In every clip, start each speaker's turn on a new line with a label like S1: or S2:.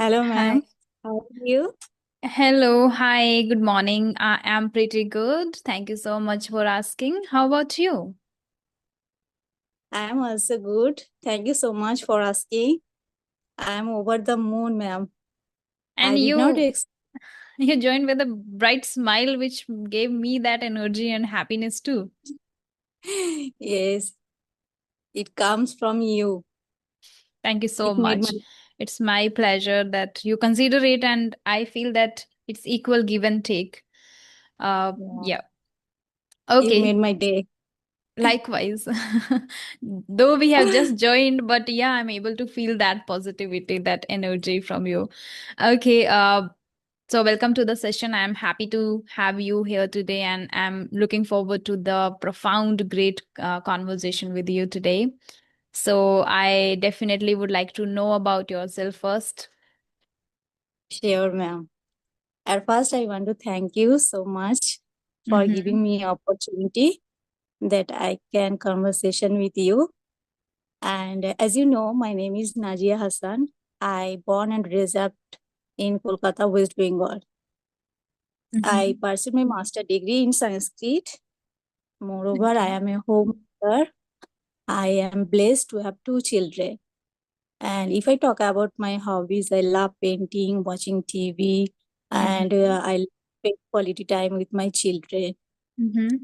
S1: Hello,
S2: Hi.
S1: ma'am. How are you?
S2: Hello. Hi. Good morning. I am pretty good. Thank you so much for asking. How about you?
S1: I am also good. Thank you so much for asking. I am over the moon, ma'am.
S2: And
S1: I did not
S2: you
S1: expect.
S2: you joined with a bright smile which gave me that energy and happiness too.
S1: Yes, it comes from you.
S2: Thank you so
S1: It made my
S2: much. It's my pleasure that you consider it and I feel that it's equal give and take.
S1: yeah,
S2: Yeah.
S1: you made
S2: Okay.
S1: my day.
S2: Likewise. Though we have just joined, but yeah, I'm able to feel that positivity, that energy from you. Okay, so welcome to the session. I'm happy to have you here today, and I'm looking forward to the profound, great conversation with you today. So I definitely would like to know about yourself first.
S1: Sure, ma'am. At first, I want to thank you so much for
S2: Mm-hmm.
S1: giving me opportunity that I can conversation with you. And as you know, my name is Najia Hassan. I born and raised up in Kolkata, West Bengal. I
S2: Mm-hmm.
S1: pursued my master degree in Sanskrit. Moreover, I
S2: Okay.
S1: am a homemaker. I am blessed to have two children. And if I talk about my hobbies, I love painting, watching TV, and
S2: Mm-hmm.
S1: I spend quality time with my children.
S2: Mm-hmm.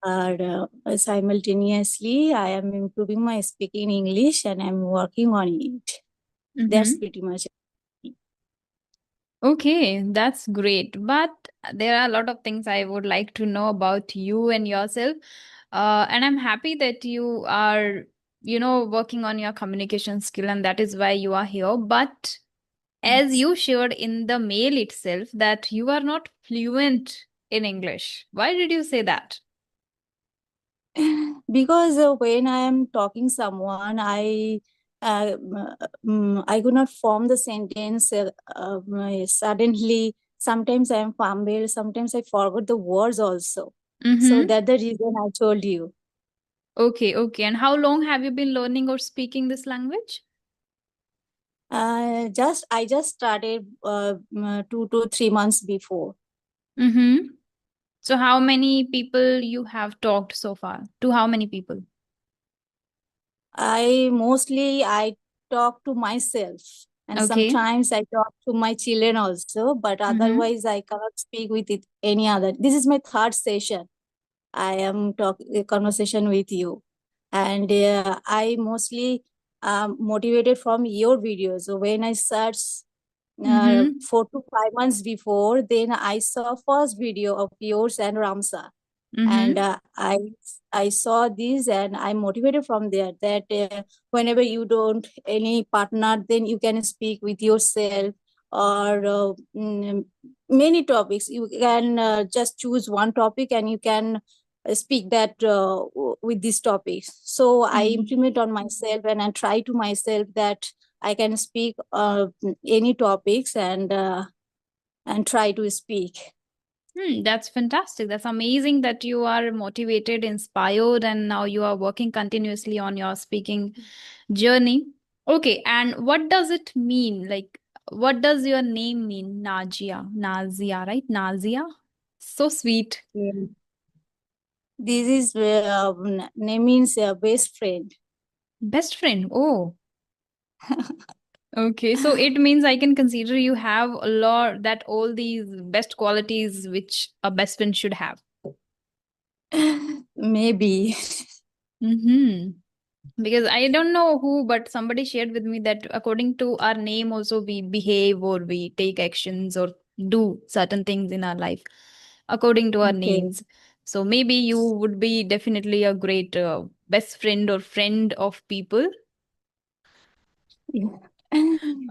S1: And simultaneously, I am improving my speaking English and I'm working on it. That's
S2: Mm-hmm.
S1: pretty much it.
S2: Okay, that's great. But there are a lot of things I would like to know about you and yourself. And I'm happy that you are, working on your communication skill, and that is why you are here. But as
S1: Yes.
S2: you shared in the mail itself, that you are not fluent in English. Why did you say that?
S1: Because when I am talking someone, I could not form the sentence suddenly. Sometimes I am fumbled. Sometimes I forgot the words also. So
S2: Mm-hmm.
S1: that's the reason I told you.
S2: Okay, okay. And how long have you been learning or speaking this language?
S1: Just I just started 2 to 3 months before.
S2: Mm-hmm. So how many people you have talked so far? To how many people?
S1: I talk to myself, and
S2: Okay.
S1: sometimes I talk to my children also, but
S2: Mm-hmm.
S1: otherwise I cannot speak with it any other. This is my third session. I am talking a conversation with you, and I mostly motivated from your videos. So when I search
S2: Mm-hmm.
S1: 4 to 5 months before, then I saw first video of yours and Ramsa, and
S2: Mm-hmm.
S1: I saw this and I'm motivated from there that whenever you don't any partner, then you can speak with yourself, or many topics you can just choose one topic and you can speak that with these topics. So I
S2: Mm-hmm.
S1: implement on myself and I try to myself that I can speak any topics and try to speak.
S2: That's fantastic. That's amazing that you are motivated, inspired, and now you are working continuously on your speaking journey. Okay, and what does it mean? Like, what does your name mean? Najia. Nazia, right? Nazia? So sweet.
S1: Yeah. This is name means best friend.
S2: Best friend. Oh, okay. So it means I can consider you have a lot that all these best qualities which a best friend should have.
S1: Maybe.
S2: Mm-hmm. Because I don't know who, but somebody shared with me that according to our name, also we behave or we take actions or do certain things in our life according to our
S1: Okay.
S2: names. So maybe you would be definitely a great best friend or friend of people.
S1: Yeah.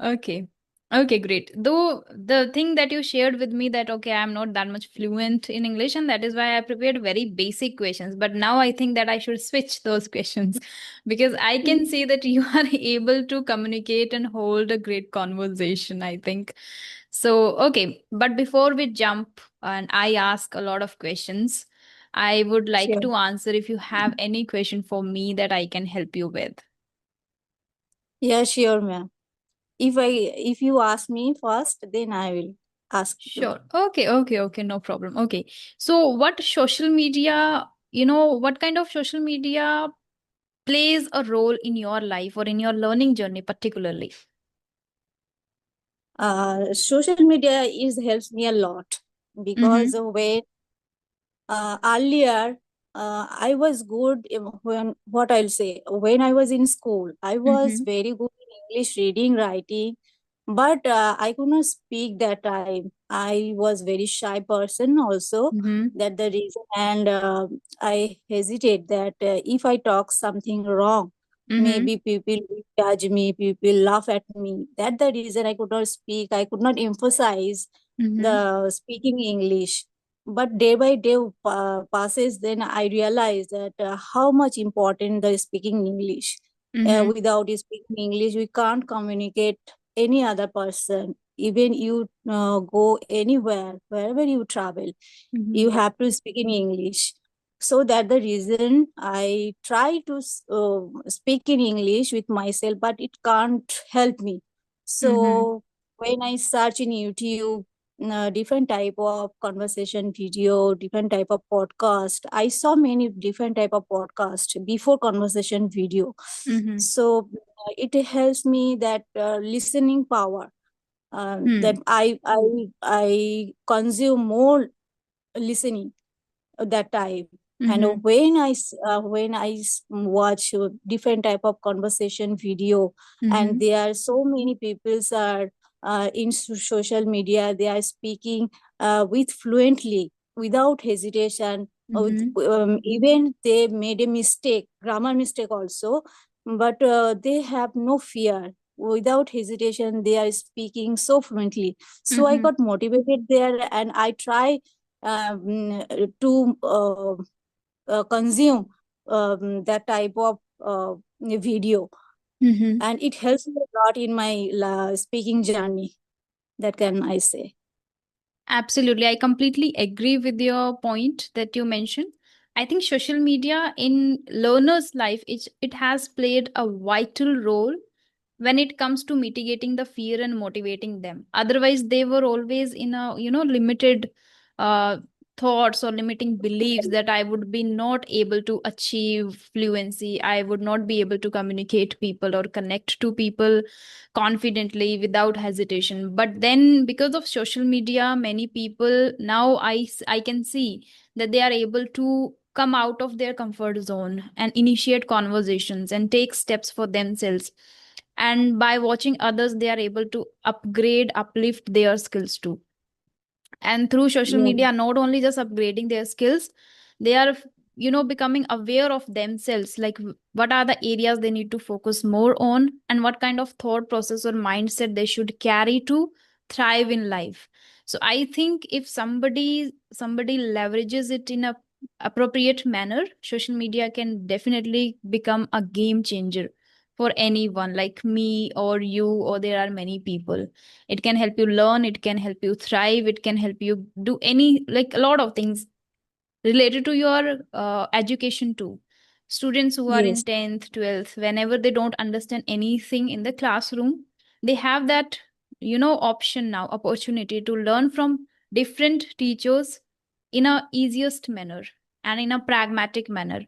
S2: Okay. Okay, great. Though the thing that you shared with me that okay, I'm not that much fluent in English, and that is why I prepared very basic questions. But now I think that I should switch those questions because I can see that you are able to communicate and hold a great conversation, I think. So, okay, but before we jump and I ask a lot of questions, I would like
S1: Sure.
S2: to answer if you have any question for me that I can help you with.
S1: Yeah, sure, ma'am. if you ask me first, then I will ask you.
S2: Sure. Okay. No problem. Okay. So, what social media, what kind of social media plays a role in your life or in your learning journey, particularly?
S1: Social media is helps me a lot because
S2: Mm-hmm.
S1: when earlier I was good when what I'll say when I was in school I was
S2: Mm-hmm.
S1: very good in English reading writing, but I could not speak that time. I was very shy person also,
S2: Mm-hmm.
S1: that the reason, and I hesitate that if I talk something wrong,
S2: Mm-hmm.
S1: maybe people will judge me, people laugh at me. That the reason I could not speak, I could not emphasize
S2: Mm-hmm.
S1: the speaking English. But day by day passes, then I realize that how much important the speaking English.
S2: Mm-hmm.
S1: Without speaking English we can't communicate any other person. Even you go anywhere, wherever you travel,
S2: Mm-hmm.
S1: you have to speak in English. So that the reason I try to speak in English with myself, but it can't help me.
S2: Mm-hmm.
S1: So when I search in YouTube different type of conversation video, different type of podcast, I saw many different type of podcast before conversation video.
S2: Mm-hmm.
S1: So it helps me that listening power, that I consume more listening that type. And
S2: Mm-hmm.
S1: when watch different type of conversation video, and
S2: Mm-hmm.
S1: there are so many peoples are in social media, they are speaking with fluently without hesitation, with
S2: Mm-hmm.
S1: even they made a mistake, grammar mistake also, but they have no fear. Without hesitation they are speaking so fluently. So I
S2: Mm-hmm.
S1: got motivated there, and I try to consume that type of video,
S2: Mm-hmm.
S1: and it helps me a lot in my speaking journey, that can I say.
S2: Absolutely. I completely agree with your point that you mentioned. I think social media in learners' life, it has played a vital role when it comes to mitigating the fear and motivating them. Otherwise, they were always in a, limited uh, thoughts or limiting beliefs that I would be not able to achieve fluency. I would not be able to communicate people or connect to people confidently without hesitation. But then because of social media, many people now I can see that they are able to come out of their comfort zone and initiate conversations and take steps for themselves, and by watching others they are able to uplift their skills too. And through social
S1: Yeah.
S2: media, not only just upgrading their skills, they are becoming aware of themselves, like what are the areas they need to focus more on, and what kind of thought process or mindset they should carry to thrive in life. So I think if somebody leverages it in a appropriate manner, social media can definitely become a game changer for anyone like me or you, or there are many people. It can help you learn, it can help you thrive, it can help you do any, like a lot of things related to your education too. Students who are in
S1: Yes.
S2: 10th 12th, whenever they don't understand anything in the classroom, they have that option now, opportunity to learn from different teachers in a easiest manner and in a pragmatic manner.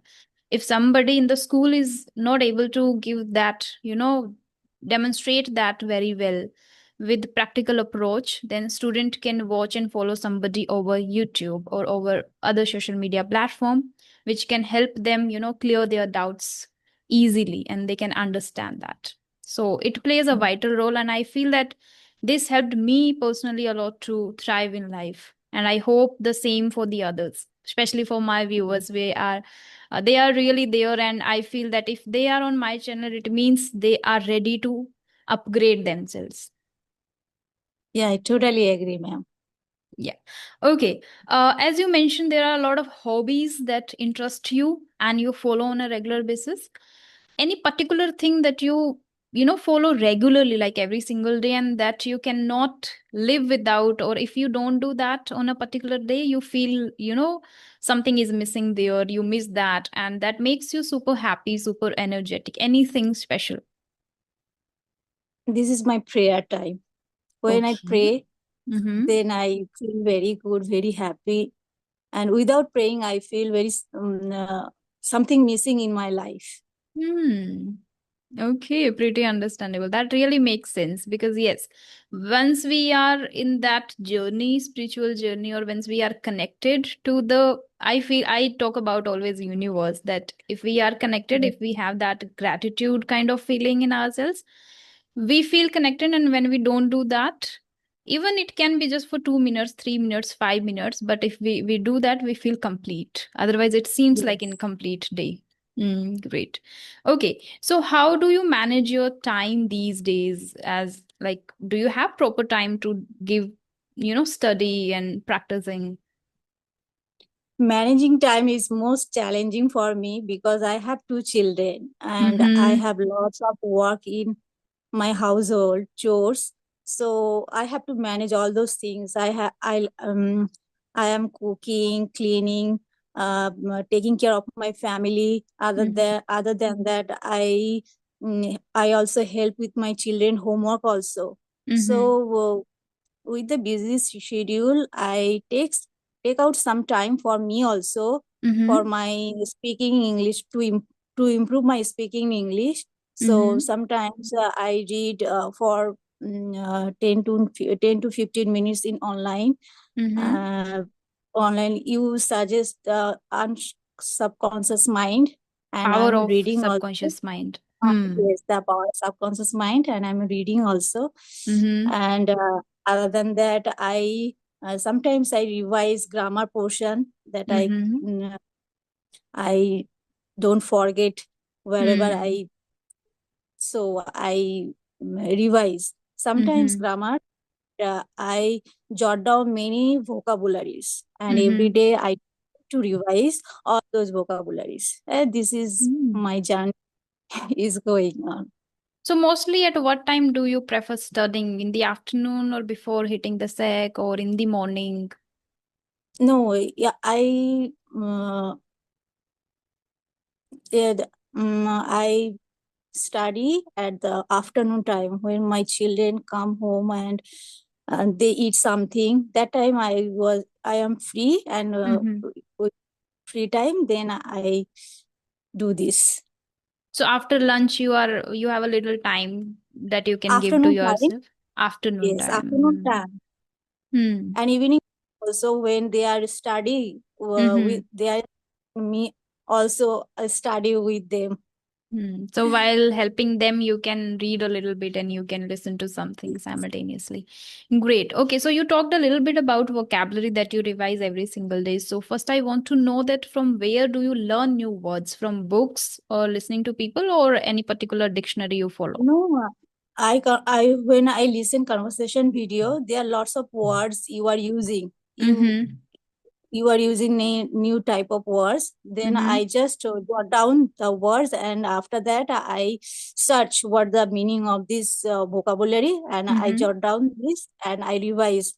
S2: If somebody in the school is not able to give that, demonstrate that very well with practical approach, then student can watch and follow somebody over YouTube or over other social media platform, which can help them clear their doubts easily, and they can understand that. So it plays a vital role, and I feel that this helped me personally a lot to thrive in life, and I hope the same for the others, especially for my viewers. They are really there, and I feel that if they are on my channel, it means they are ready to upgrade themselves.
S1: Yeah, I totally agree, ma'am.
S2: Yeah. Okay. As you mentioned, there are a lot of hobbies that interest you and you follow on a regular basis. Any particular thing that you follow regularly, like every single day, and that you cannot live without, or if you don't do that on a particular day, you feel, something is missing there, you miss that, and that makes you super happy, super energetic. Anything special?
S1: This is my prayer time. When I
S2: Okay.
S1: pray,
S2: Mm-hmm.
S1: then I feel very good, very happy. And without praying, I feel very something missing in my life.
S2: Hmm. Okay, pretty understandable. That really makes sense because, yes, once we are in that journey, spiritual journey, or once we are connected to I feel I talk about always universe that if we are connected,
S1: Yes.
S2: if we have that gratitude kind of feeling in ourselves, we feel connected. And when we don't do that, even it can be just for 2 minutes, 3 minutes, 5 minutes, but if we do that, we feel complete. Otherwise, it seems like
S1: Yes.
S2: incomplete day. Great. Okay. So how do you manage your time these days? As like, do you have proper time to give, study and practicing?
S1: Managing time is most challenging for me because I have two children and I
S2: Mm-hmm.
S1: have lots of work in my household chores, so I have to manage all those things. I am cooking, cleaning, taking care of my family. Other than that, I also help with my children homework also.
S2: Mm-hmm.
S1: So with the busy schedule, I take out some time for me also, for
S2: Mm-hmm.
S1: my speaking English, to improve my speaking English. So
S2: Mm-hmm.
S1: sometimes I read for 10 to 15 minutes in online.
S2: Mm-hmm.
S1: Uh, Online, you suggest subconscious mind, and
S2: Power
S1: I'm
S2: of
S1: reading also.
S2: subconscious mind. Hmm.
S1: Yes, the power of subconscious mind, and I'm reading also.
S2: Mm-hmm.
S1: And other than that, I sometimes I revise grammar portion that
S2: Mm-hmm.
S1: I don't forget wherever
S2: Hmm.
S1: I, so I revise sometimes
S2: Mm-hmm.
S1: grammar. I jot down many vocabularies, and every
S2: Mm-hmm.
S1: day I to revise all those vocabularies. This is
S2: Hmm.
S1: my journey is going on.
S2: So mostly at what time do you prefer studying? In the afternoon or before hitting the sack or in the morning?
S1: No, yeah, I study at the afternoon time when my children come home and they eat something. That time I am free, and
S2: Mm-hmm.
S1: with free time, then I do this.
S2: So after lunch, you have a little time that you can give to
S1: Afternoon time,
S2: yourself. Afternoon
S1: yes, afternoon
S2: time.
S1: time,
S2: Hmm.
S1: and evening also when they are study with
S2: Mm-hmm.
S1: they are me also study with them.
S2: So while helping them, you can read a little bit and you can listen to something simultaneously. Great. Okay, so you talked a little bit about vocabulary that you revise every single day. So first, I want to know that from where do you learn new words? From books or listening to people or any particular dictionary you follow?
S1: No, I when I listen conversation video, there are lots of words you are using.
S2: Mm-hmm.
S1: You are using new type of words. Then
S2: Mm-hmm.
S1: I just jot down the words, and after that I search what the meaning of this vocabulary, and I
S2: Mm-hmm.
S1: jot down this and I revise.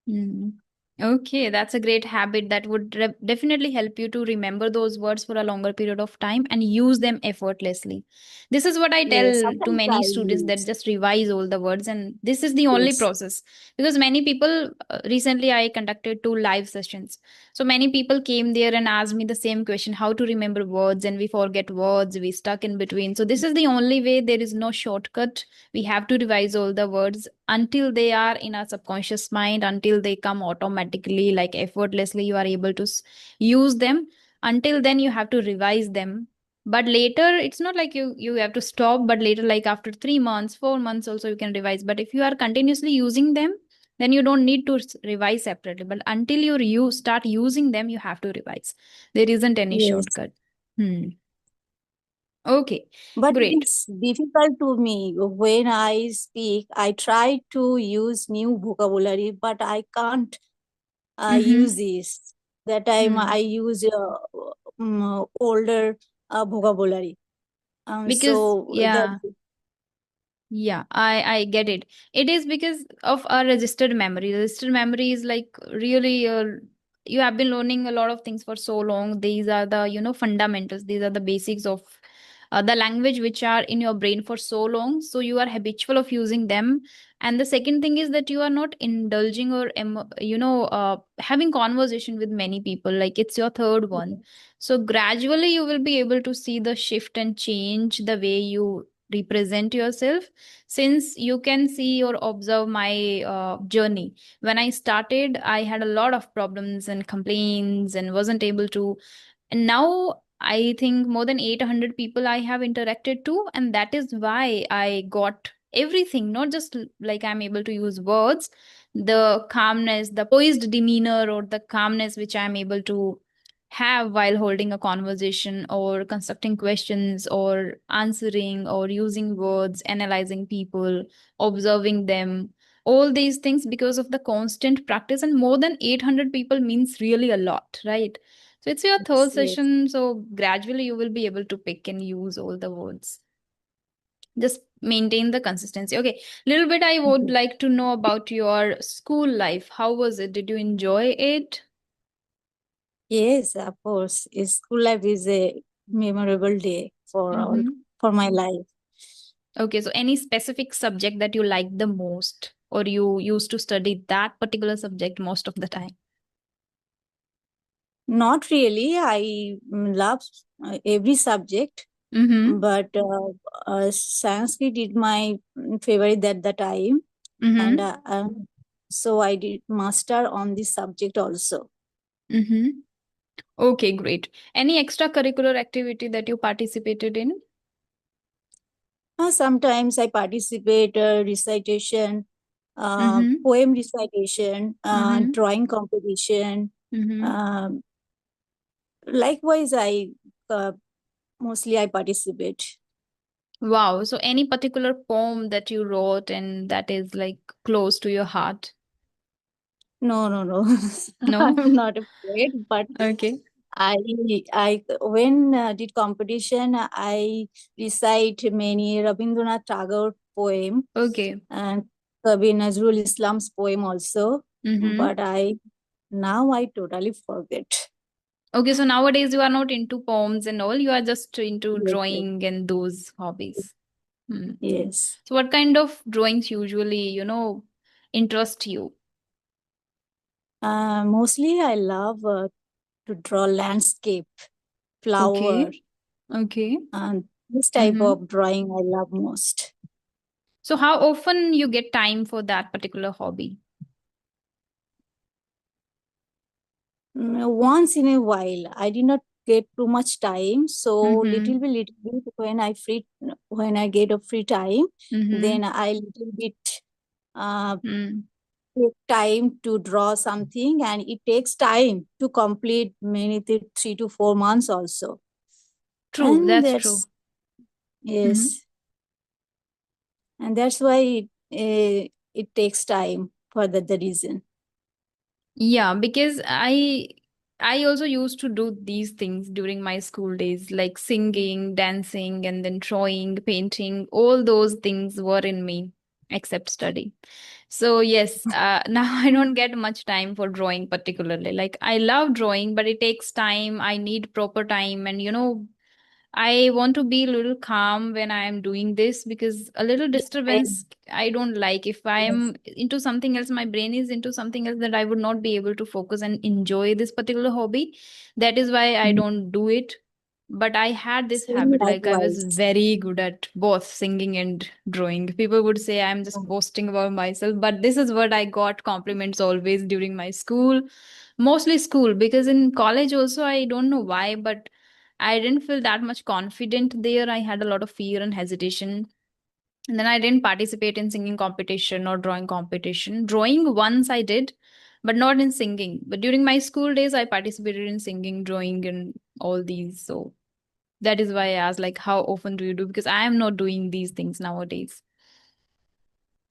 S2: Mm. Okay, that's a great habit that would definitely help you to remember those words for a longer period of time and use them effortlessly. This is what I
S1: Yes,
S2: tell to
S1: sometimes I
S2: many students that
S1: use.
S2: just revise all the words, and this is the only
S1: Yes.
S2: process because many people recently I conducted 2 live sessions. So many people came there and asked me the same question how to remember words, and we forget words, we stuck in between. So, this is the only way, there is no shortcut. We have to revise all the words until they are in our subconscious mind, until they come automatically, like effortlessly you are able to use them. Until then you have to revise them, but later it's not like you have to stop, but later like after 3 months 4 months also you can revise. But if you are continuously using them, then you don't need to revise separately, but until you start using them you have to revise. There isn't any
S1: Yes.
S2: shortcut. Okay,
S1: But
S2: great.
S1: it's difficult to me when I speak. I try to use new vocabulary, but I can't use
S2: Mm-hmm.
S1: this. That time I
S2: Hmm.
S1: use older vocabulary.
S2: Because
S1: So that,
S2: yeah. Yeah, I get it. It is because of our registered memory. Registered memory is like really you have been learning a lot of things for so long. These are the fundamentals. These are the basics of the language which are in your brain for so long, so you are habitual of using them. And the second thing is that you are not indulging or having conversation with many people, like it's your third one. So gradually you will be able to see the shift and change the way you represent yourself. Since you can see or observe my journey, when I started I had a lot of problems and complaints and wasn't able to, and now I think more than 800 people I have interacted to, and that is why I got everything, not just like I'm able to use words, the calmness, the poised demeanor, or the calmness which I'm able to have while holding a conversation or constructing questions or answering or using words, analyzing people, observing them. All these things because of the constant practice, and more than 800 people means really a lot, right? So it's your third
S1: Yes, yes.
S2: session, so gradually you will be able to pick and use all the words. Just maintain the consistency. Okay, little bit I would
S1: Mhm.
S2: like to know about your school life. How was it? Did you enjoy it?
S1: Yes, of course. School life is a memorable day
S2: Mm-hmm.
S1: for my life.
S2: Okay, so any specific subject that you like the most, or you used to study that particular subject most of the time?
S1: Not really. I love every subject,
S2: Mm-hmm.
S1: but Sanskrit is my favorite at the time, and
S2: Mm-hmm.
S1: so I did master on this subject also.
S2: Mm-hmm. Okay, great. Any extracurricular activity that you participated in?
S1: Sometimes I participate recitation,
S2: Mm-hmm.
S1: poem recitation,
S2: Mm-hmm.
S1: drawing competition.
S2: Mm-hmm.
S1: Um Likewise, uh, I participate.
S2: Wow. So any particular poem that you wrote and that is like close to your heart?
S1: No, no, no.
S2: No?
S1: I'm not a poet, but
S2: Okay.
S1: I, I when did competition, I recite many Rabindranath Tagore poem
S2: Okay.
S1: and Kavi Nazrul Islam's poem also.
S2: Mm-hmm.
S1: But I totally forget.
S2: Okay, so nowadays you are not into poems and all, you are just into
S1: Yes, yes,
S2: drawing and those hobbies. Hmm.
S1: yes.
S2: So what kind of drawings usually, interest you?
S1: Mostly, I love to draw landscape, flower,
S2: Okay. Okay.
S1: and this type
S2: Mm-hmm.
S1: of drawing I love most.
S2: So how often you get time for that particular hobby?
S1: Once in a while, I did not get too much time, so
S2: Mm-hmm.
S1: little bit when I get a free time,
S2: Mm-hmm.
S1: then I little bit uh,
S2: Mm.
S1: take time to draw something, and it takes time to complete 3 to 4 months also,
S2: True,
S1: and
S2: that's true.
S1: that's yes, and that's why it takes time for the reason.
S2: Yeah, because I also used to do these things during my school days, like singing, dancing, and then drawing, painting. All those things were in me, except study. So yes, now I don't get much time for drawing particularly. Like I love drawing, but it takes time. I need proper time, and I want to be a little calm when I am doing this, because a little disturbance I don't like. If I
S1: Yes,
S2: am into something else, my brain is into something else, that I would not be able to focus and enjoy this particular hobby. That is why I
S1: mm,
S2: don't do it. But I had this
S1: same
S2: habit, like I was
S1: likewise.
S2: very good at both singing and drawing. People would say I'm just boasting about myself, but this is what I got compliments always during my school, mostly school, because in college also I don't know why, but I didn't feel that much confident there. I had a lot of fear and hesitation. And then I didn't participate in singing competition or drawing competition. Drawing once I did, but not in singing. But during my school days, I participated in singing, drawing, and all these. So that is why I asked, like, how often do you do? Because I am not doing these things nowadays.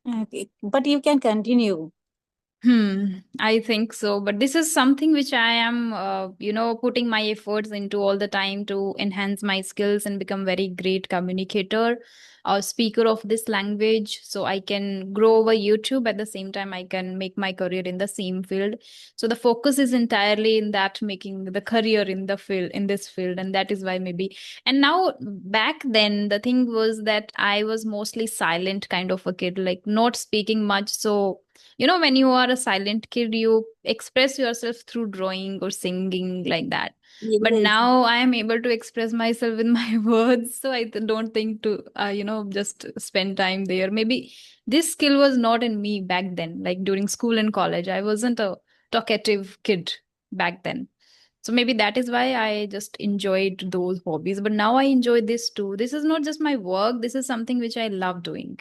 S1: Okay, but you can continue.
S2: I think so. But this is something which I am, putting my efforts into all the time to enhance my skills and become very great communicator. a speaker of this language, so I can grow over YouTube. At the same time, I can make my career in the same field. So the focus is entirely in that, making the career in the field, in this field. And that is why maybe. And now, back then, the thing was that I was mostly silent kind of a kid, like not speaking much. So when you are a silent kid, you express yourself through drawing or singing, like that. But
S1: Yes,
S2: now I am able to express myself with my words, so I don't think to just spend time there. Maybe this skill was not in me back then, like during school and college. I wasn't a talkative kid back then. So maybe that is why I just enjoyed those hobbies. But now I enjoy this too. This is not just my work, this is something which I love doing.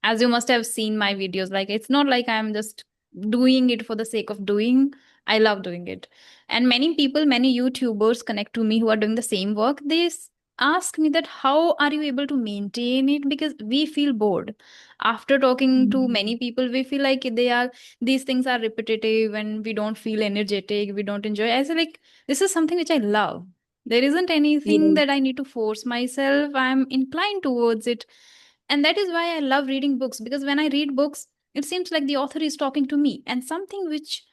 S2: As you must have seen my videos, like it's not like I'm just doing it for the sake of doing. I love doing it. And many people, many YouTubers connect to me who are doing the same work. They ask me that how are you able to maintain it, because we feel bored after talking to many people. We feel like these things are repetitive and we don't feel energetic, we don't enjoy. I say, like, this is something which I love. There isn't anything
S1: yes.
S2: that I need to force myself. I'm inclined towards it. And that is why I love reading books, because when I read books, it seems like the author is talking to me, and something which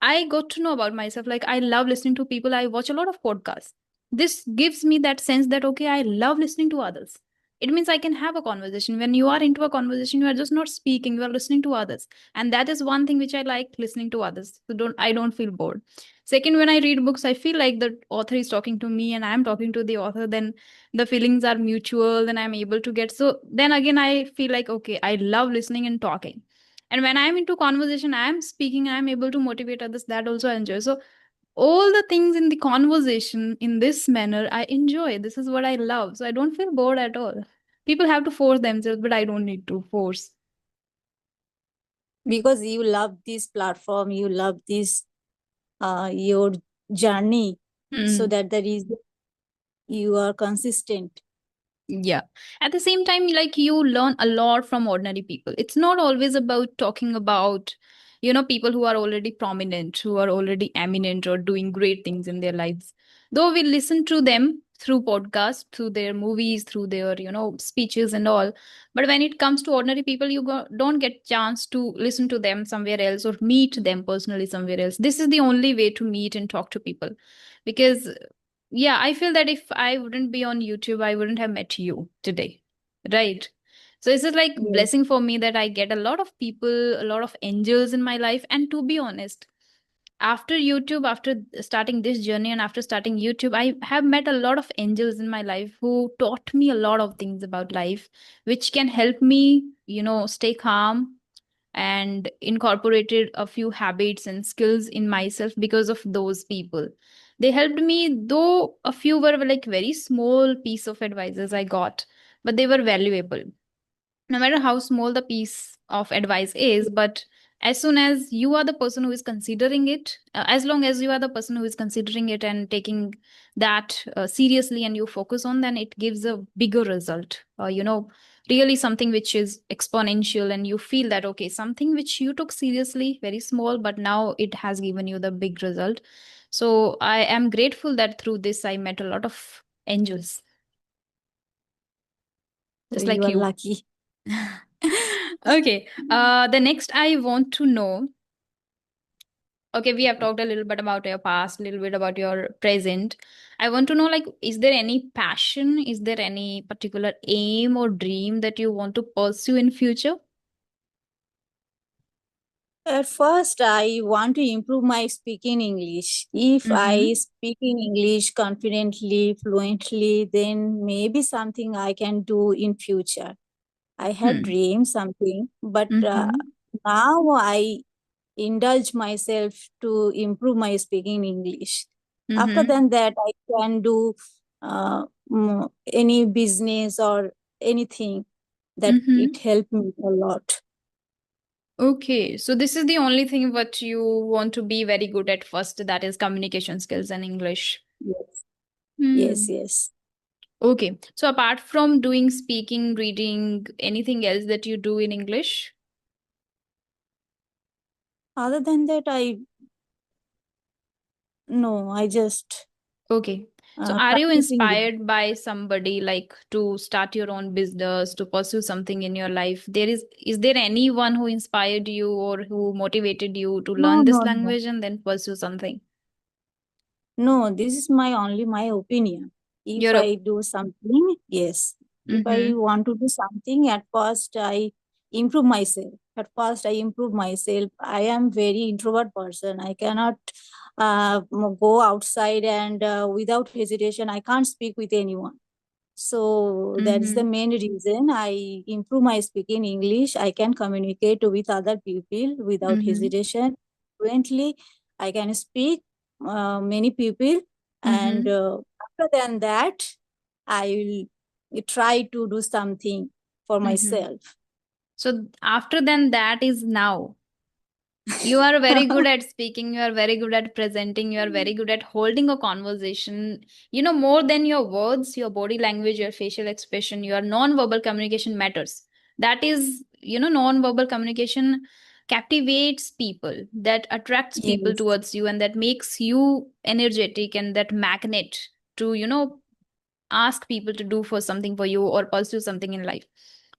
S2: I got to know about myself. Like, I love listening to people. I watch a lot of podcasts. This gives me that sense that, okay, I love listening to others. It means I can have a conversation. When you are into a conversation, you are just not speaking, you are listening to others. And that is one thing which I like, listening to others. So I don't feel bored. Second, when I read books, I feel like the author is talking to me and I'm talking to the author. Then the feelings are mutual and I'm able to get. So then again, I feel like, okay, I love listening and talking. And when I'm into conversation, I'm speaking, I'm able to motivate others. That also I enjoy. So all the things in the conversation in this manner, I enjoy. This is what I love. So I don't feel bored at all. People have to force themselves, but I don't need to force.
S1: Because you love this platform, you love this your journey, so
S2: Hmm.
S1: that the reason you are consistent.
S2: Yeah. At the same time, like, you learn a lot from ordinary people. It's not always about talking about, people who are already prominent, who are already eminent or doing great things in their lives. Though we listen to them through podcasts, through their movies, through their, speeches and all. But when it comes to ordinary people, don't get chance to listen to them somewhere else or meet them personally somewhere else. This is the only way to meet and talk to people. Because yeah, I feel that if I wouldn't be on YouTube, I wouldn't have met you today. Right. So it's just like
S1: Yes.
S2: blessing for me that I get a lot of people, a lot of angels in my life. And to be honest, after YouTube, after starting this journey and after starting YouTube, I have met a lot of angels in my life who taught me a lot of things about life, which can help me, stay calm, and incorporated a few habits and skills in myself because of those people. They helped me, though a few were like very small piece of advices I got, but they were valuable. No matter how small the piece of advice is, but as soon as you are the person who is considering it, as long as you are the person who is considering it and taking that seriously, and you focus on, then it gives a bigger result. Really something which is exponential, and you feel that, okay, something which you took seriously, very small, but now it has given you the big result. So I am grateful that through this I met a lot of angels,
S1: So
S2: just
S1: you
S2: like
S1: are
S2: you.
S1: lucky.
S2: Okay. The next I want to know. Okay, we have talked a little bit about your past, a little bit about your present. I want to know, like, is there any passion? Is there any particular aim or dream that you want to pursue in future?
S1: At first, I want to improve my speaking English. If I
S2: Mm-hmm.
S1: speak in English confidently, fluently, then maybe something I can do in future. I had
S2: Hmm.
S1: dreamed something, but
S2: Mm-hmm.
S1: now I indulge myself to improve my speaking English. After
S2: Mm-hmm.
S1: then, that I can do any business or anything that it
S2: Mm-hmm.
S1: helped me a lot.
S2: Okay, so this is the only thing what you want to be very good at first, that is communication skills and English.
S1: Yes, yes,
S2: Hmm.
S1: yes.
S2: Okay, so apart from doing speaking, reading, anything else that you do in English?
S1: Other than that, I no, I just
S2: Okay. So are you
S1: practicing them.
S2: inspired by somebody like to start your own business, to pursue something in your life? Is there anyone who inspired you or who motivated you to
S1: No,
S2: learn this
S1: no, no.
S2: language and then pursue something?
S1: No, this is my only my opinion. If
S2: You're a
S1: I do something, yes. If I
S2: mm-hmm,
S1: want to do something, at first I improve myself. At first I improve myself. I am very introvert person. I cannot go outside and without hesitation, I can't speak with anyone. So that is
S2: mm-hmm,
S1: the main reason I improve my speaking English. I can communicate with other people without
S2: mm-hmm,
S1: hesitation. Fluently, I can speak many people, and
S2: mm-hmm,
S1: after than that, I will try to do something for
S2: mm-hmm.
S1: myself.
S2: So after then that is now. You are very good at speaking, you are very good at presenting, you are very good at holding a conversation. You know, more than your words, your body language, your facial expression, your non-verbal communication matters. That is, non-verbal communication captivates people, that attracts people
S1: Yes,
S2: towards you, and that makes you energetic and that magnet to, ask people to do for something for you or pursue something in life.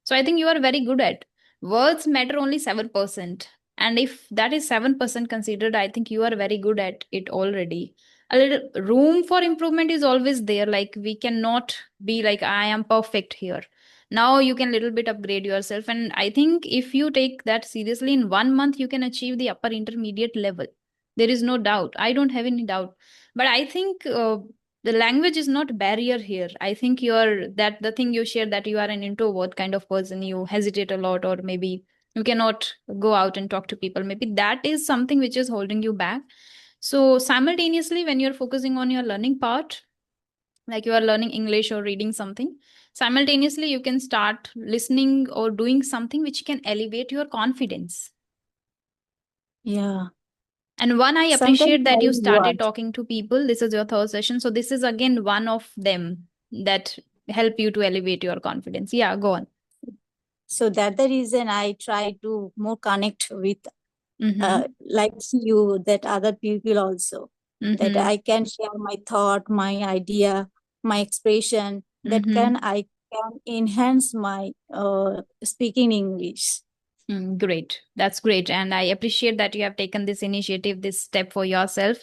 S2: So I think you are very good at. Words matter only 7%. And if that is 7% considered, I think you are very good at it already. A little room for improvement is always there. Like we cannot be like, I am perfect here. Now you can little bit upgrade yourself. And I think if you take that seriously, in 1 month, you can achieve the upper intermediate level. There is no doubt. I don't have any doubt. But I think the language is not barrier here. I think you're that the thing you share, that you are an introvert kind of person, you hesitate a lot, or maybe you cannot go out and talk to people, maybe that is something which is holding you back. So simultaneously, when you're focusing on your learning part, like you are learning English or reading something, simultaneously you can start listening or doing something which can elevate your confidence.
S1: yeah.
S2: And one, I
S1: Sometimes
S2: appreciate
S1: I
S2: that you started
S1: watch.
S2: talking to people. This is your third session. So this is again one of them that help you to elevate your confidence. Yeah, go on.
S1: So that the reason I try to more connect with
S2: Mm-hmm.
S1: like you, that other people also, that
S2: Mm-hmm.
S1: I can share my thought, my idea, my expression, that
S2: Mm-hmm.
S1: can I can enhance my speaking English.
S2: Great. That's great. And I appreciate that you have taken this initiative, this step for yourself.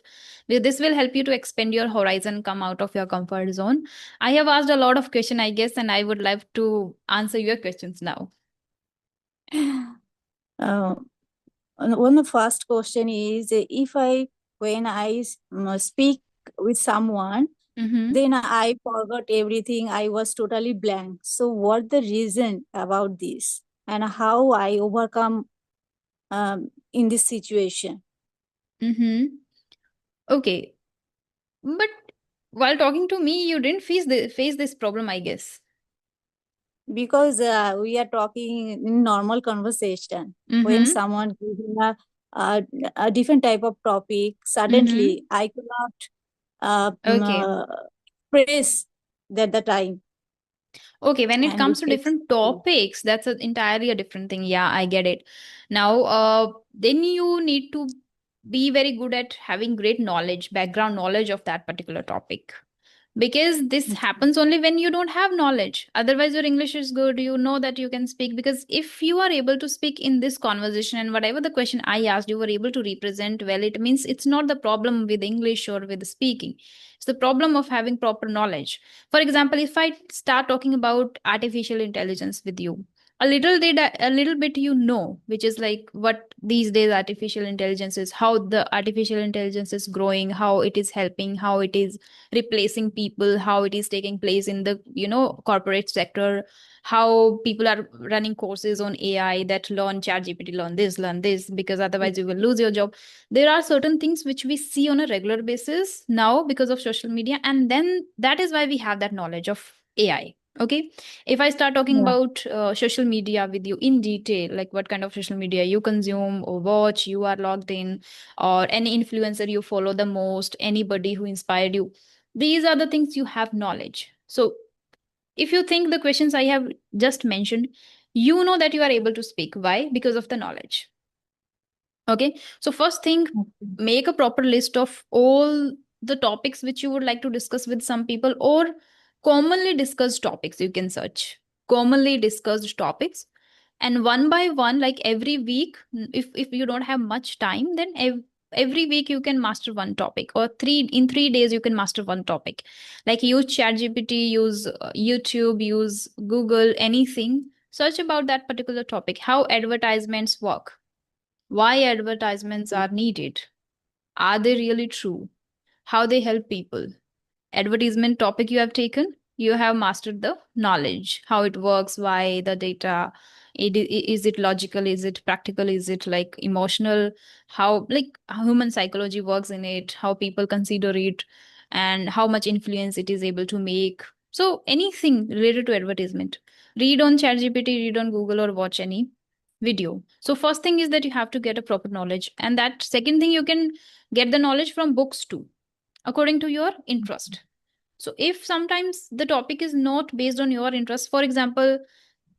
S2: This will help you to expand your horizon, come out of your comfort zone. I have asked a lot of questions, I guess, and I would love to answer your questions now.
S1: uh, one of the first question is, if I when I speak with someone,
S2: Mm-hmm.
S1: then I forgot everything. I was totally blank. So what the reason about this, and how I overcome in this situation?
S2: Mm-hmm. Okay. But while talking to me, you didn't face this problem, I guess.
S1: Because we are talking in normal conversation. When
S2: Mm-hmm.
S1: someone giving a, a different type of topic,
S2: Mm-hmm.
S1: suddenly I cannot
S2: Okay.
S1: express at the time,
S2: Okay, when it
S1: and it
S2: comes to
S1: takes
S2: different
S1: time.
S2: topics, that's entirely a different thing. Yeah, I get it. Now, then you need to be very good at having great knowledge, background knowledge of that particular topic, because this happens only when you don't have knowledge. Otherwise your English is good, you know that you can speak, because if you are able to speak in this conversation and whatever the question I asked you were able to represent well, it means it's not the problem with English or with speaking, it's the problem of having proper knowledge. For example, if I start talking about artificial intelligence with you, a little bit, which is like what these days artificial intelligence is, how the artificial intelligence is growing, how it is helping, how it is replacing people, how it is taking place in the corporate sector, how people are running courses on AI that learn chat gpt, learn this, because otherwise you will lose your job. There are certain things which we see on a regular basis now because of social media, and then that is why we have that knowledge of AI. Okay, if I start talking
S1: Yeah.
S2: about social media with you in detail, like what kind of social media you consume or watch, you are logged in, or any influencer you follow the most, anybody who inspired you, these are the things you have knowledge. So if you think the questions I have just mentioned, you know that you are able to speak. Why? Because of the knowledge. Okay. So first thing,
S1: Okay.
S2: make a proper list of all. the topics which you would like to discuss with some people, or commonly discussed topics. You can search commonly discussed topics, and one by one, like every week, if you don't have much time, then every week you can master one topic, or 3 days you can master one topic. Like use ChatGPT, use YouTube, use Google, anything. Search about that particular topic, how advertisements work, why advertisements are needed, are they really true, how they help people. Advertisement topic you have taken, you have mastered the knowledge, how it works, why the data, is it logical, is it practical, is it like emotional, how like how human psychology works in it, how people consider it, and how much influence it is able to make. So anything related to advertisement, read on ChatGPT, read on Google, or watch any video. So first thing is that you have to get a proper knowledge, and that second thing, you can get the knowledge from books too, according to your interest. So if sometimes the topic is not based on your interest, for example,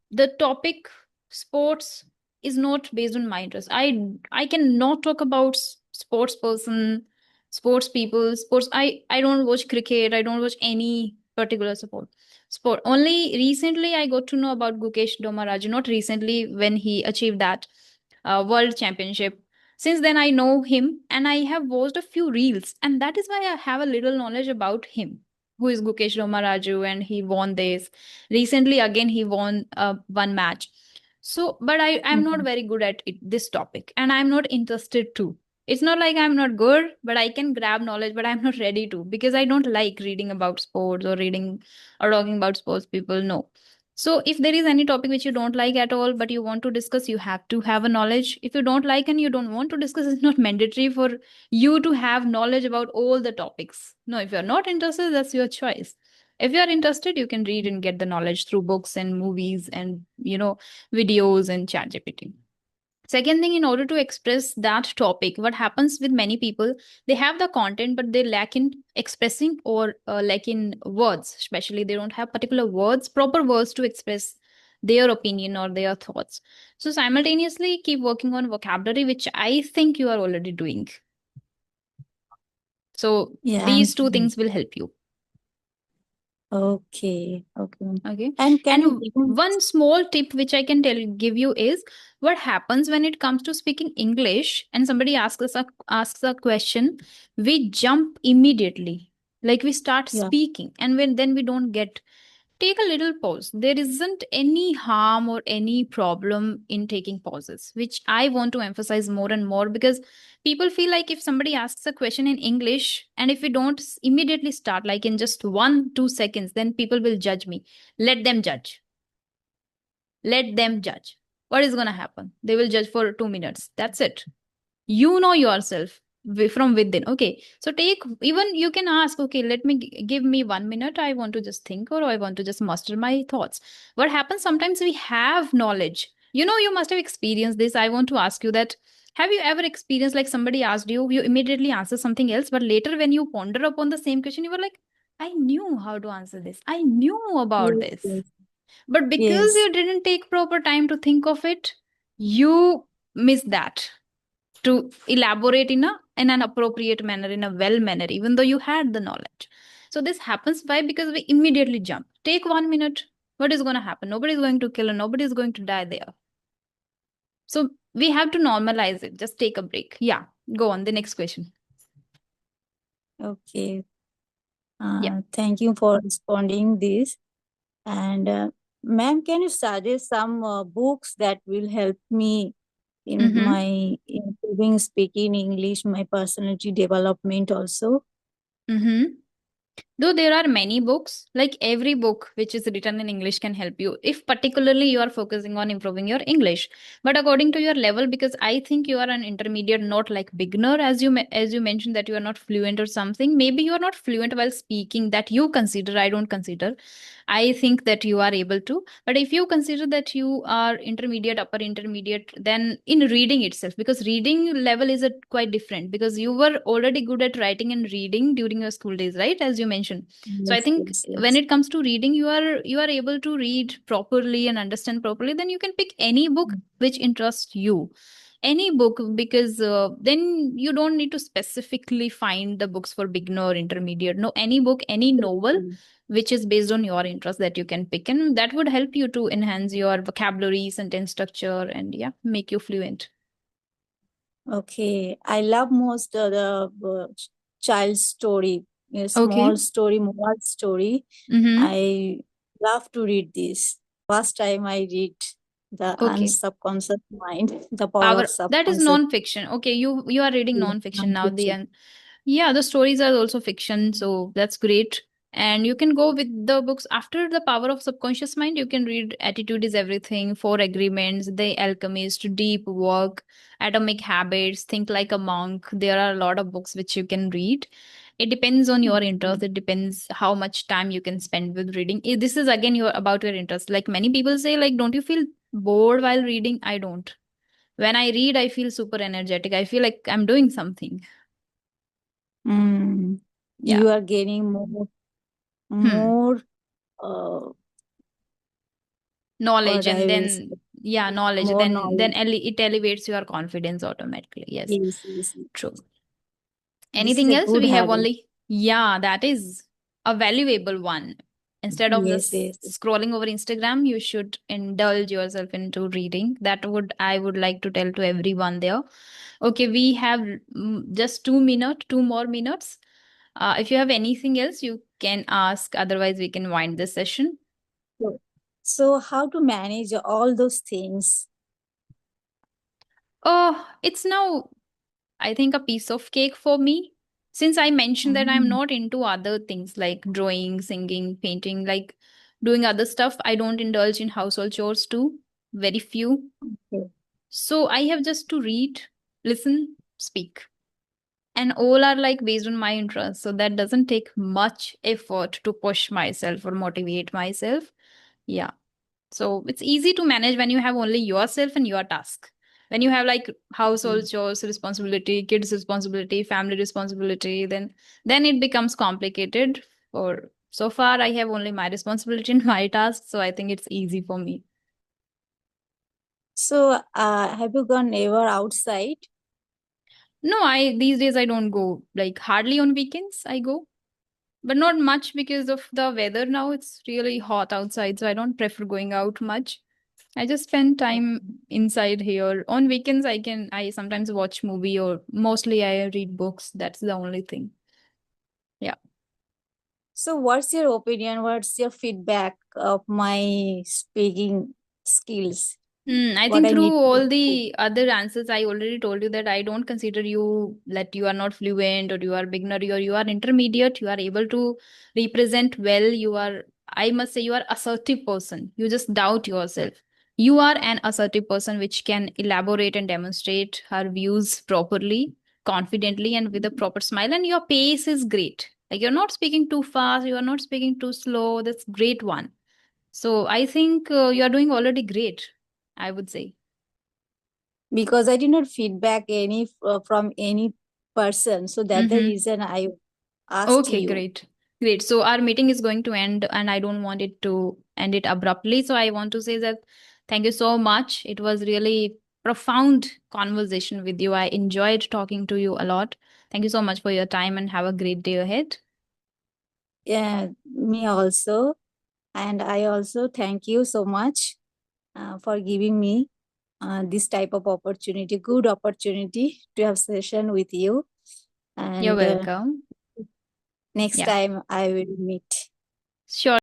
S2: the topic sports is not based on my interest. I cannot talk about sports person, sports people, sports. I don't watch cricket. I don't watch any particular sport. Only recently I got to know about Gukesh Domaraju. Not recently, when he achieved that world championship. Since then, I know him and I have watched a few reels, and that is why I have a little knowledge about him, who is Gukesh Romaraju, and he won this. Recently, again, he won one match. So, but I'm not
S1: Mhm.
S2: very good at this topic, and I'm not interested to. It's not like I'm not good, but I can grab knowledge, but I'm not ready to, because I don't like reading about sports or reading or talking about sports people. No. So if there is any topic which you don't like at all, but you want to discuss, you have to have a knowledge. If you don't like and you don't want to discuss, it's not mandatory for you to have knowledge about all the topics. No, if you're not interested, that's your choice. If you're interested, you can read and get the knowledge through books and movies and, videos and ChatGPT. Second thing, in order to express that topic, what happens with many people, they have the content, but they lack in expressing, or lack in words. Especially, they don't have particular words, proper words to express their opinion or their thoughts. So simultaneously keep working on vocabulary, which I think you are already doing. So
S1: Yeah,
S2: these two things will help you.
S1: okay, okay.
S2: Okay.
S1: And can you
S2: And
S1: give me?
S2: one small tip which I can give you is, what happens when it comes to speaking English and somebody asks a question, we jump immediately. Like we start
S1: Yeah.
S2: speaking, and then we don't get, take a little pause. There isn't any harm or any problem in taking pauses, which I want to emphasize more and more, because people feel like if somebody asks a question in English and if we don't immediately start, like in just 1 2 seconds, then people will judge me. Let them judge. Let them judge. What is going to happen? They will judge for 2 minutes. That's it. You know yourself from within. Okay, so take, even you can ask, okay, let me give me 1 minute, I want to just think, or I want to just muster my thoughts. What happens, sometimes we have knowledge, you must have experienced this. I want to ask you that, have you ever experienced, like somebody asked you, you immediately answer something else, but later when you ponder upon the same question, you were like, I knew how to answer this, I knew about
S1: Yes,
S2: this,
S1: yes,
S2: but because
S1: yes.
S2: you didn't take proper time to think of it, you miss that, to elaborate in an appropriate manner, in a well manner, even though you had the knowledge. So this happens why? Because we immediately jump. Take 1 minute. What is going to happen? Nobody is going to kill, and nobody is going to die there. So we have to normalize it. Just take a break. Yeah. Go on. The next question.
S1: Okay.
S2: Yeah.
S1: Thank you for responding this. And ma'am, can you suggest some books that will help me in
S2: Mm-hmm.
S1: my improving speaking English, my personality development also?
S2: Mm-hmm. Though there are many books, like every book which is written in English can help you, if particularly you are focusing on improving your English. But according to your level, because I think you are an intermediate, not like beginner, as you mentioned that you are not fluent or something. Maybe you are not fluent while speaking, that you consider. I don't consider. I think that you are able to. But if you consider that you are intermediate, upper intermediate, then in reading itself, because reading level is quite different, because you were already good at writing and reading during your school days, right? As you mentioned. So I
S1: Yes,
S2: think
S1: yes,
S2: when
S1: yes.
S2: it comes to reading, you are able to read properly and understand properly, then you can pick any book which interests you, any book, because then you don't need to specifically find the books for beginner or intermediate. No, any book, any novel which is based on your interest that you can pick, and that would help you to enhance your vocabulary, sentence structure, and yeah, make you fluent.
S1: Okay, I love most child story, a
S2: Okay.
S1: small story, moral story.
S2: Mm-hmm.
S1: I love to read this. First time I read the
S2: Okay.
S1: unsubconscious mind, the power
S2: Power,
S1: of
S2: that is
S1: subconscious
S2: non-fiction. Okay, you are reading non-fiction now.
S1: non-fiction.
S2: Yeah, the stories are also fiction, so that's great. And you can go with the books after The Power of Subconscious Mind. You can read Attitude is Everything, Four Agreements, The Alchemist, Deep Work, Atomic Habits, Think Like a Monk. There are a lot of books which you can read. It depends on your interest. It depends how much time you can spend with reading. This is again your about your interest. Like many people say, like, don't you feel bored while reading? I don't. When I read, I feel super energetic. I feel like I'm doing something.
S1: Mm.
S2: Yeah.
S1: You are gaining
S2: Hmm.
S1: more, uh,
S2: Knowledge,
S1: what I
S2: and
S1: will say,
S2: then yeah, knowledge.
S1: more
S2: Then
S1: knowledge.
S2: it elevates your confidence automatically. Yes,
S1: Yes, yes,
S2: true.
S1: yes. This is
S2: Anything
S1: a
S2: else?
S1: good
S2: We have
S1: habit.
S2: only, yeah, that is a valuable one. Instead of
S1: Yes,
S2: just
S1: yes.
S2: scrolling over Instagram, you should indulge yourself into reading. That would I would like to tell to everyone there. Okay, we have just 2 minutes, 2 more minutes. If you have anything else, you can ask. Otherwise, we can wind this session.
S1: So how to manage all those things?
S2: Oh, it's now, I think, a piece of cake for me. Since I mentioned that I'm
S1: Mm,
S2: not into other things like drawing, singing, painting, like doing other stuff, I don't indulge in household chores too. Very few.
S1: okay.
S2: So I have just to read, listen, speak. And all are like based on my interests. So that doesn't take much effort to push myself or motivate myself. Yeah. So it's easy to manage when you have only yourself and your task. When you have like household chores responsibility, kids responsibility, family responsibility, then it becomes complicated. For so far, I have only my responsibility and my task, so I think it's easy for me.
S1: So have you gone ever outside?
S2: No, I these days I don't go, like hardly on weekends I go, but not much because of the weather now. It's really hot outside, so I don't prefer going out much. I just spend time
S1: Okay.
S2: inside here. On weekends, I sometimes watch movie or mostly I read books. That's the only thing. Yeah.
S1: So what's your opinion? What's your feedback of my speaking skills?
S2: I
S1: What
S2: think
S1: I
S2: through
S1: need to
S2: all
S1: improve?
S2: the other answers, I already told you that I don't consider you that you are not fluent or you are beginner or you are intermediate. You are able to represent well. I must say, you are assertive person. You just doubt yourself. You are an assertive person which can elaborate and demonstrate her views properly, confidently, and with a proper smile. And your pace is great. Like you're not speaking too fast. You are not speaking too slow. That's great one. So I think you are doing already great, I would say.
S1: Because I did not feedback any from any person. So that's the
S2: Mm-hmm.
S1: reason I asked
S2: Okay,
S1: you.
S2: great. Great. So our meeting is going to end, and I don't want it to end it abruptly. So I want to say that thank you so much. It was really profound conversation with you. I enjoyed talking to you a lot. Thank you so much for your time and have a great day ahead.
S1: Yeah, me also. And I also thank you so much for giving me this type of opportunity, good opportunity to have session with you.
S2: You're
S1: And
S2: welcome.
S1: next
S2: Yeah,
S1: time I will meet.
S2: sure.